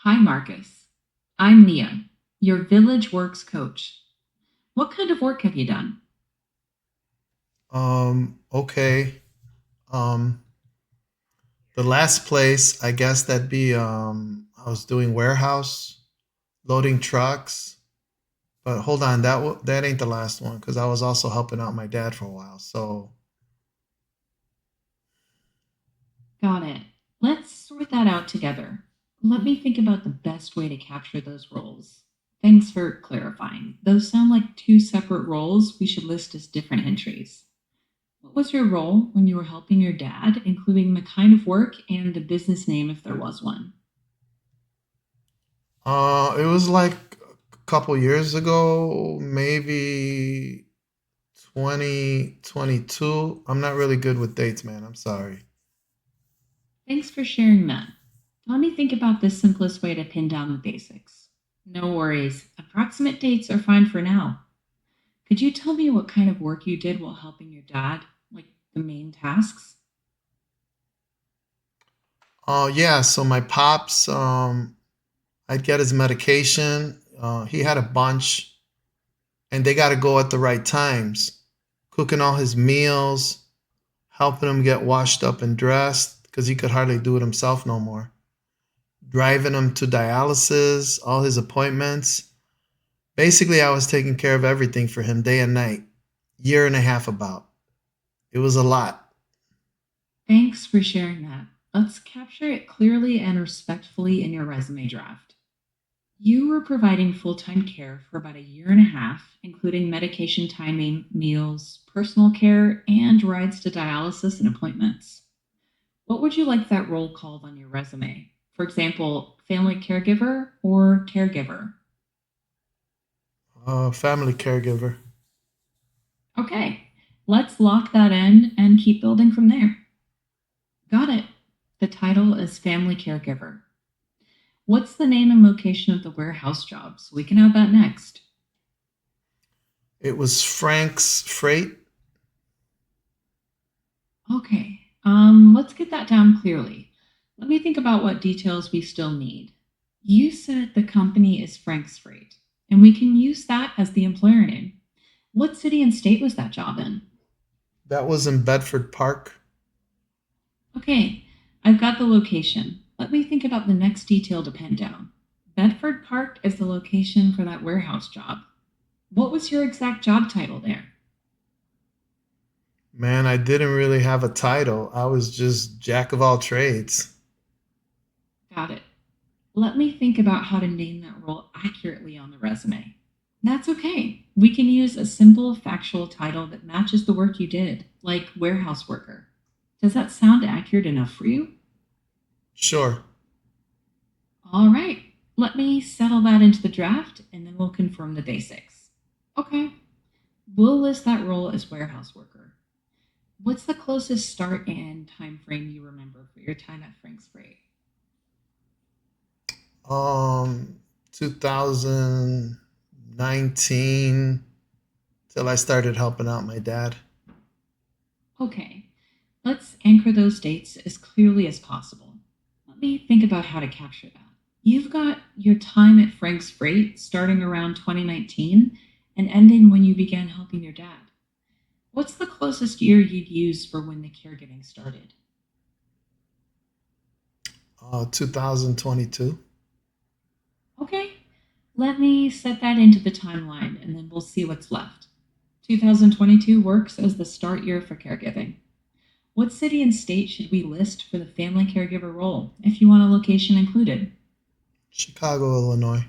Hi, Marcus. I'm Nia, your Village Works coach. What kind of work have you done? Okay. Um, the last place, I guess that'd be I was doing warehouse, loading trucks. But hold on, that ain't the last one because I was also helping out my dad for a while. So, Got it. Let's sort that out together. Let me think about the best way to capture those roles. Thanks for clarifying. Those sound like two separate roles we should list as different entries. What was your role when you were helping your dad, including the kind of work and the business name if there was one? it was like a couple years ago, maybe 2022. I'm not really good with dates, man. I'm sorry. Thanks for sharing that. Let me think about the simplest way to pin down the basics. No worries, approximate dates are fine for now. Could you tell me what kind of work you did while helping your dad? Like the main tasks? Yeah. So my pops, I'd get his medication. He had a bunch, and they got to go at the right times, cooking all his meals, helping him get washed up and dressed because he could hardly do it himself no more, driving him to dialysis, all his appointments. Basically, I was taking care of everything for him day and night, year and a half about. It was a lot. Thanks for sharing that. Let's capture it clearly and respectfully in your resume draft. You were providing full time care for about a year and a half, including medication timing, meals, personal care, and rides to dialysis and appointments. What would you like that role called on your resume? For example, family caregiver or caregiver? Family caregiver. Okay, let's lock that in and keep building from there. Got it. The title is family caregiver. What's the name and location of the warehouse job so we can add that next? It was Frank's Freight. Okay, let's get that down clearly. Let me think about what details we still need. You said the company is Frank's Freight, and we can use that as the employer name. What city and state was that job in? That was in Bedford Park. Okay, I've got the location. Let me think about the next detail to pin down. Bedford Park is the location for that warehouse job. What was your exact job title there? Man, I didn't really have a title. I was just jack of all trades. Got it. Let me think about how to name that role accurately on the resume. That's okay. We can use a simple factual title that matches the work you did, like warehouse worker. Does that sound accurate enough for you? Sure. All right. Let me settle that into the draft and then we'll confirm the basics. Okay. We'll list that role as warehouse worker. What's the closest start and time frame you remember for your time at Frank's Freight? Um, 2019 till I started helping out my dad. Okay, let's anchor those dates as clearly as possible. Let me think about how to capture that. You've got your time at Frank's Freight starting around 2019 and ending when you began helping your dad. What's the closest year you'd use for when the caregiving started? 2022. Okay, let me set that into the timeline and then we'll see what's left. 2022 works as the start year for caregiving. What city and state should we list for the family caregiver role if you want a location included? Chicago, Illinois.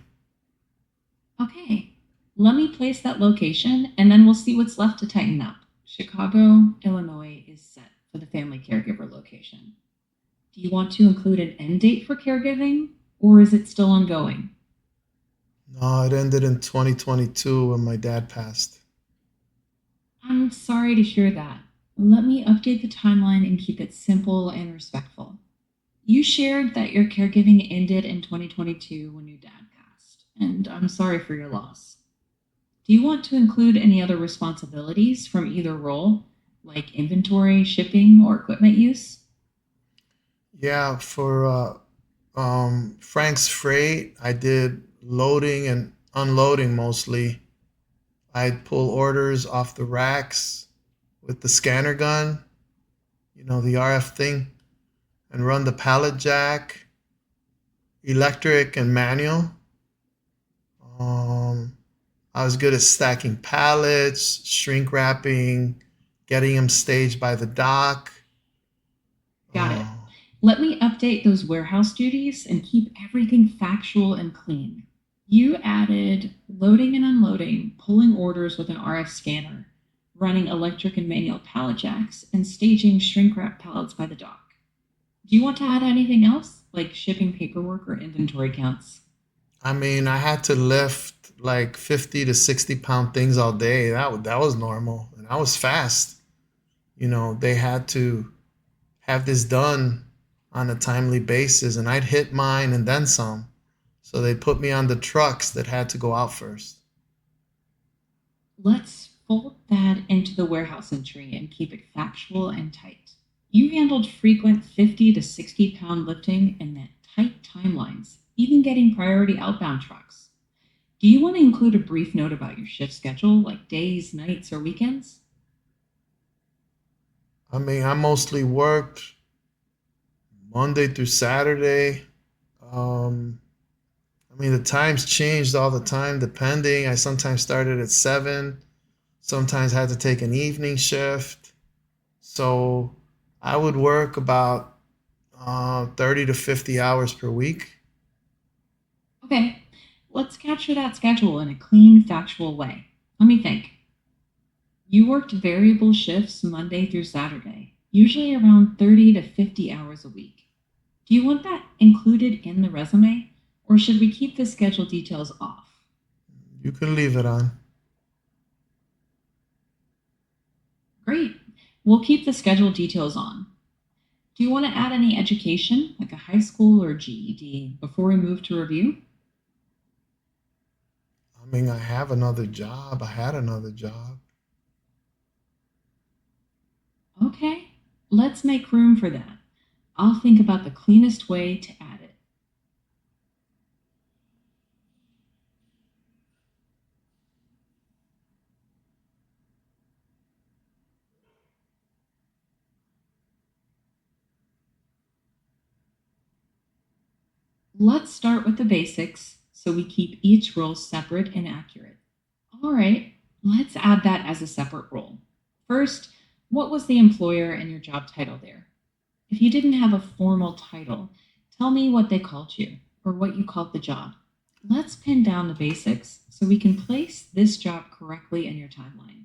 Okay, let me place that location and then we'll see what's left to tighten up. Chicago, Illinois is set for the family caregiver location. Do you want to include an end date for caregiving or is it still ongoing? No, it ended in 2022 when my dad passed. I'm sorry to hear that. Let me update the timeline and keep it simple and respectful. You shared that your caregiving ended in 2022 when your dad passed, and I'm sorry for your loss. Do you want to include any other responsibilities from either role, like inventory, shipping, or equipment use? Yeah, for Frank's Freight, I did loading and unloading mostly. I'd pull orders off the racks with the scanner gun, the RF thing, and run the pallet jack, electric and manual. Um, I was good at stacking pallets, shrink wrapping, getting them staged by the dock. Got it. Uh, Let me update those warehouse duties and keep everything factual and clean. You added loading and unloading, pulling orders with an RF scanner, running electric and manual pallet jacks, and staging shrink wrap pallets by the dock. Do you want to add anything else, like shipping paperwork or inventory counts? I mean, I had to lift like 50 to 60 pound things all day. That was normal, and I was fast. They had to have this done on a timely basis, and I'd hit mine and then some. So they put me on the trucks that had to go out first. Let's fold that into the warehouse entry and keep it factual and tight. You handled frequent 50 to 60-pound lifting and that tight timelines, even getting priority outbound trucks. Do you want to include a brief note about your shift schedule, like days, nights, or weekends? I mean, I mostly worked Monday through Saturday. Um, I mean, the times changed all the time depending. I sometimes started at 7, sometimes had to take an evening shift. So I would work about 30 to 50 hours per week. Okay, let's capture that schedule in a clean, factual way. Let me think. You worked variable shifts Monday through Saturday, usually around 30 to 50 hours a week. Do you want that included in the resume, or should we keep the schedule details off? You can leave it on. Great. We'll keep the schedule details on. Do you want to add any education, like a high school or GED, before we move to review? I mean, I have another job. I had another job. Okay, let's make room for that. I'll think about the cleanest way to add it. Let's start with the basics so we keep each role separate and accurate. All right, let's add that as a separate role. First, what was the employer and your job title there? If you didn't have a formal title, tell me what they called you or what you called the job. Let's pin down the basics so we can place this job correctly in your timeline.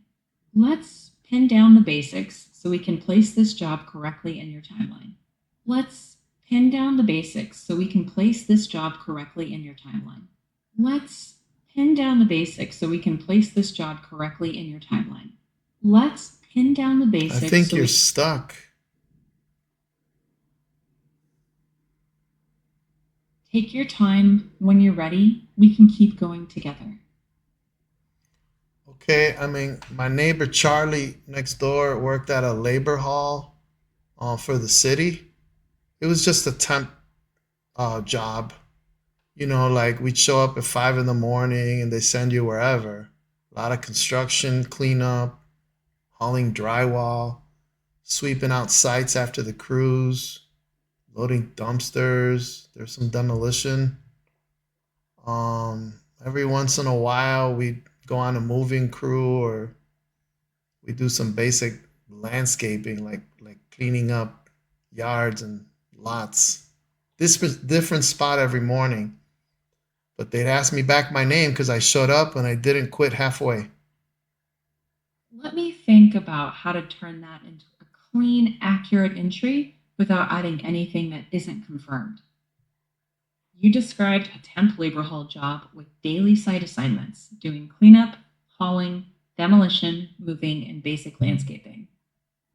Let's pin down the basics so we can place this job correctly in your timeline. Let's pin down the basics so we can place this job correctly in your timeline. Let's pin down the basics so we can place this job correctly in your timeline. Let's pin down the I basics think so you're we stuck. take your time. When you're ready, we can keep going together. Okay, I mean, my neighbor Charlie next door worked at a labor hall for the city. It was just a temp job. Like we'd show up at 5 in the morning and they send you wherever. A lot of construction, cleanup, hauling drywall, sweeping out sites after the crews, loading dumpsters. There's some demolition. Every once in a while, we'd go on a moving crew or we do some basic landscaping, like cleaning up yards and lots. This was different spot every morning, but they'd ask me back my name because I showed up and I didn't quit halfway. Let me think about how to turn that into a clean, accurate entry without adding anything that isn't confirmed. You described a temp labor hall job with daily site assignments, doing cleanup, hauling, demolition, moving, and basic landscaping.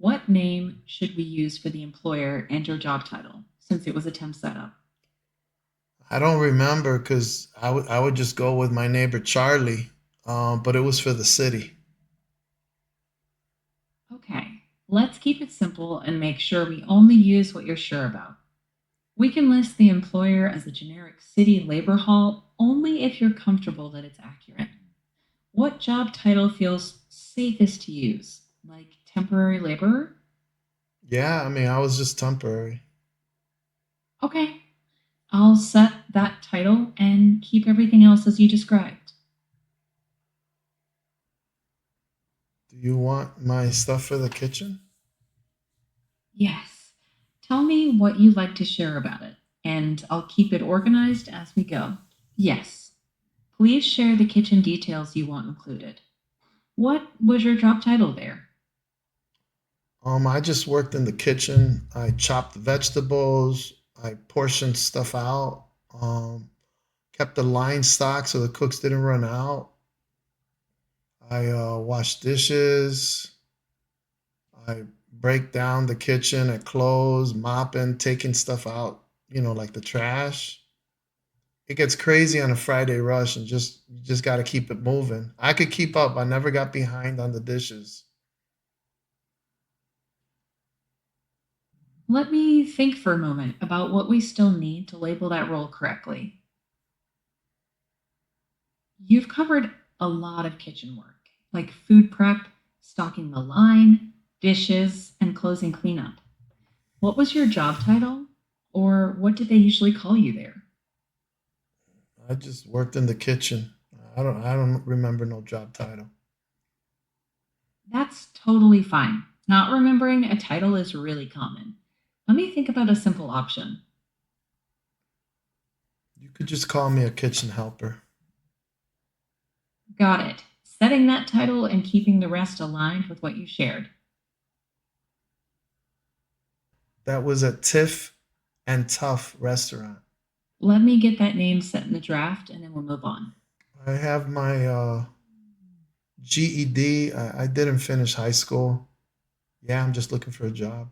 What name should we use for the employer and your job title, since it was a temp setup? I don't remember because I would just go with my neighbor Charlie, but it was for the city. Okay, let's keep it simple and make sure we only use what you're sure about. We can list the employer as a generic city labor hall only if you're comfortable that it's accurate. What job title feels safest to use? Like temporary laborer? Yeah, I mean, I was just temporary. Okay, I'll set that title and keep everything else as you described. Do you want my stuff for the kitchen? Yes. Tell me what you'd like to share about it, and I'll keep it organized as we go. Yes. Please share the kitchen details you want included. What was your job title there? I just worked in the kitchen. I chopped vegetables. I portioned stuff out. Kept the line stocked so the cooks didn't run out. I washed dishes. I break down the kitchen at close, mopping, taking stuff out, like the trash. It gets crazy on a Friday rush and just you just got to keep it moving. I could keep up. I never got behind on the dishes. Let me think for a moment about what we still need to label that role correctly. You've covered a lot of kitchen work, like food prep, stocking the line, dishes, and closing cleanup. What was your job title? Or what did they usually call you there? I just worked in the kitchen. I don't remember no job title. That's totally fine. Not remembering a title is really common. Let me think about a simple option. You could just call me a kitchen helper. Got it. Setting that title and keeping the rest aligned with what you shared. That was a Tiff and Tough restaurant. Let me get that name set in the draft and then we'll move on. I have my GED. I didn't finish high school. Yeah, I'm just looking for a job.